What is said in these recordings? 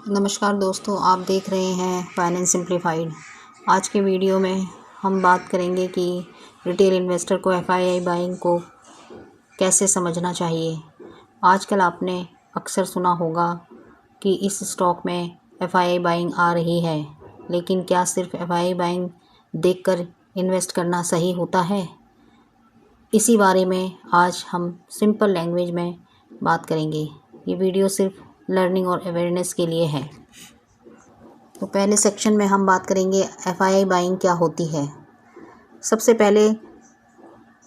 नमस्कार दोस्तों, आप देख रहे हैं फाइनेंस सिंप्लीफाइड। आज के वीडियो में हम बात करेंगे कि रिटेल इन्वेस्टर को एफआईआई बाइंग को कैसे समझना चाहिए। आजकल आपने अक्सर सुना होगा कि इस स्टॉक में एफआईआई बाइंग आ रही है, लेकिन क्या सिर्फ एफआईआई बाइंग देखकर इन्वेस्ट करना सही होता है? इसी बारे में आज हम सिंपल लैंग्वेज में बात करेंगे। ये वीडियो सिर्फ लर्निंग और अवेयरनेस के लिए है। तो पहले सेक्शन में हम बात करेंगे एफआईआई बाइंग क्या होती है। सबसे पहले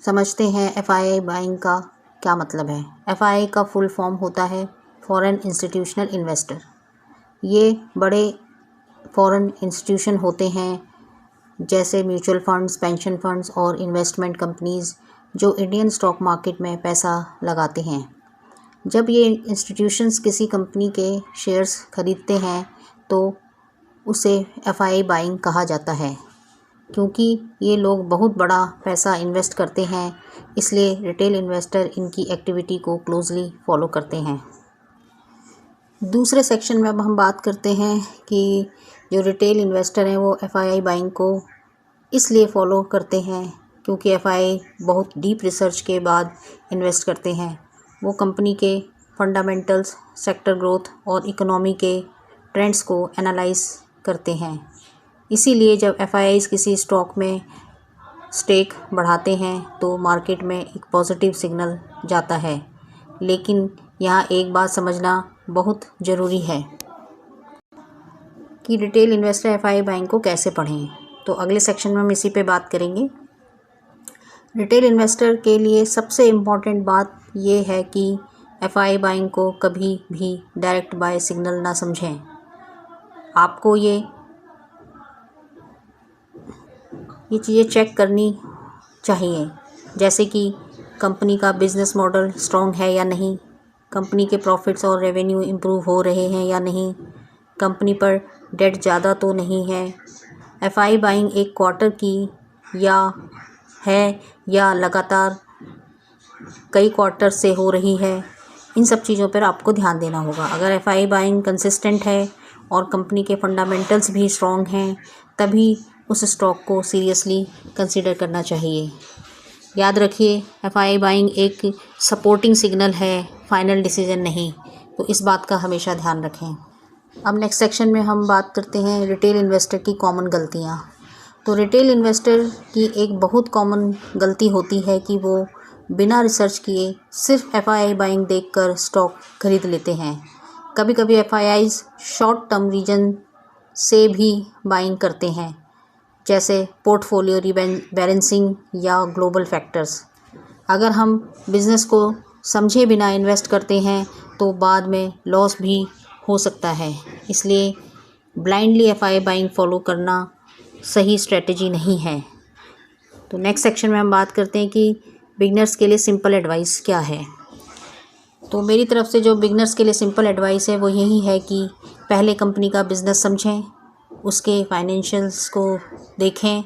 समझते हैं एफआईआई बाइंग का क्या मतलब है। एफआईआई का फुल फॉर्म होता है फॉरेन इंस्टीट्यूशनल इन्वेस्टर। ये बड़े फॉरेन इंस्टीट्यूशन होते हैं जैसे म्यूचुअल फंड्स, पेंशन फंड्स और इन्वेस्टमेंट कंपनीज़ जो इंडियन स्टॉक मार्केट में पैसा लगाते हैं। जब ये इंस्टीट्यूशंस किसी कंपनी के शेयर्स खरीदते हैं तो उसे एफआईआई बाइंग कहा जाता है, क्योंकि ये लोग बहुत बड़ा पैसा इन्वेस्ट करते हैं, इसलिए रिटेल इन्वेस्टर इनकी एक्टिविटी को क्लोजली फॉलो करते हैं। दूसरे सेक्शन में अब हम बात करते हैं कि जो रिटेल इन्वेस्टर हैं वो एफआईआई बाइंग को इसलिए फॉलो करते हैं क्योंकि एफआईआई बहुत डीप रिसर्च के बाद इन्वेस्ट करते हैं। वो कंपनी के फंडामेंटल्स, सेक्टर ग्रोथ और इकोनॉमी के ट्रेंड्स को एनालाइज करते हैं। इसीलिए जब एफआईआईज़ किसी स्टॉक में स्टेक बढ़ाते हैं तो मार्केट में एक पॉजिटिव सिग्नल जाता है। लेकिन यहाँ एक बात समझना बहुत ज़रूरी है कि रिटेल इन्वेस्टर एफआईआई बाइंग को कैसे पढ़ें। तो अगले सेक्शन में हम इसी पे बात करेंगे। रिटेल इन्वेस्टर के लिए सबसे इम्पॉर्टेंट बात ये है कि एफआईआई बाइंग को कभी भी डायरेक्ट बाय सिग्नल ना समझें। आपको ये चीज़ें चेक करनी चाहिए, जैसे कि कंपनी का बिज़नेस मॉडल स्ट्रॉन्ग है या नहीं, कंपनी के प्रॉफिट्स और रेवेन्यू इम्प्रूव हो रहे हैं या नहीं, कंपनी पर डेट ज़्यादा तो नहीं है, एफआईआई बाइंग एक क्वार्टर की या लगातार कई क्वार्टर से हो रही है। इन सब चीज़ों पर आपको ध्यान देना होगा। अगर एफआईआई बाइंग कंसिस्टेंट है और कंपनी के फंडामेंटल्स भी स्ट्रॉन्ग हैं, तभी उस स्टॉक को सीरियसली कंसीडर करना चाहिए। याद रखिए, एफआईआई बाइंग एक सपोर्टिंग सिग्नल है, फाइनल डिसीजन नहीं, तो इस बात का हमेशा ध्यान रखें। अब नेक्स्ट सेक्शन में हम बात करते हैं रिटेल इन्वेस्टर की कॉमन गलतियाँ। तो रिटेल इन्वेस्टर की एक बहुत कॉमन गलती होती है कि वो बिना रिसर्च किए सिर्फ एफआईआई बाइंग देखकर स्टॉक खरीद लेते हैं। कभी कभी एफआईआईज़ शॉर्ट टर्म रीजन से भी बाइंग करते हैं, जैसे पोर्टफोलियो रीबैलेंसिंग या ग्लोबल फैक्टर्स। अगर हम बिज़नेस को समझे बिना इन्वेस्ट करते हैं तो बाद में लॉस भी हो सकता है, इसलिए ब्लाइंडली एफआईआई बाइंग फॉलो करना सही स्ट्रेटजी नहीं है। तो नेक्स्ट सेक्शन में हम बात करते हैं कि बिगनर्स के लिए सिंपल एडवाइस क्या है। तो मेरी तरफ से जो बिगनर्स के लिए सिंपल एडवाइस है वो यही है कि पहले कंपनी का बिज़नेस समझें, उसके फाइनेंशियल्स को देखें,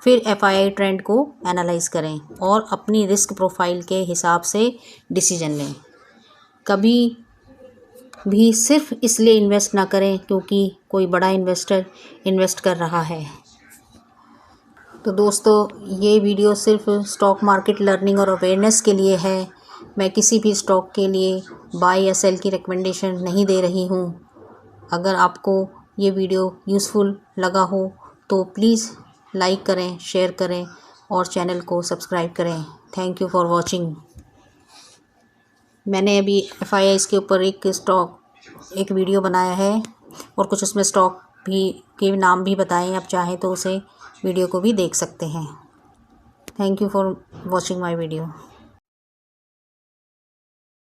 फिर एफआईआई ट्रेंड को एनालाइज करें और अपनी रिस्क प्रोफाइल के हिसाब से डिसीजन लें। कभी भी सिर्फ इसलिए इन्वेस्ट ना करें क्योंकि कोई बड़ा इन्वेस्टर इन्वेस्ट कर रहा है। तो दोस्तों, ये वीडियो सिर्फ स्टॉक मार्केट लर्निंग और अवेयरनेस के लिए है। मैं किसी भी स्टॉक के लिए बाय या सेल की रिकमेंडेशन नहीं दे रही हूँ। अगर आपको ये वीडियो यूज़फुल लगा हो तो प्लीज़ लाइक करें, शेयर करें और चैनल को सब्सक्राइब करें। Thank you for watching. मैंने अभी एफआईआईज़ के ऊपर एक वीडियो बनाया है और कुछ उसमें स्टॉक भी के नाम भी बताएं। आप चाहें तो उसे वीडियो को भी देख सकते हैं। Thank you for watching my video.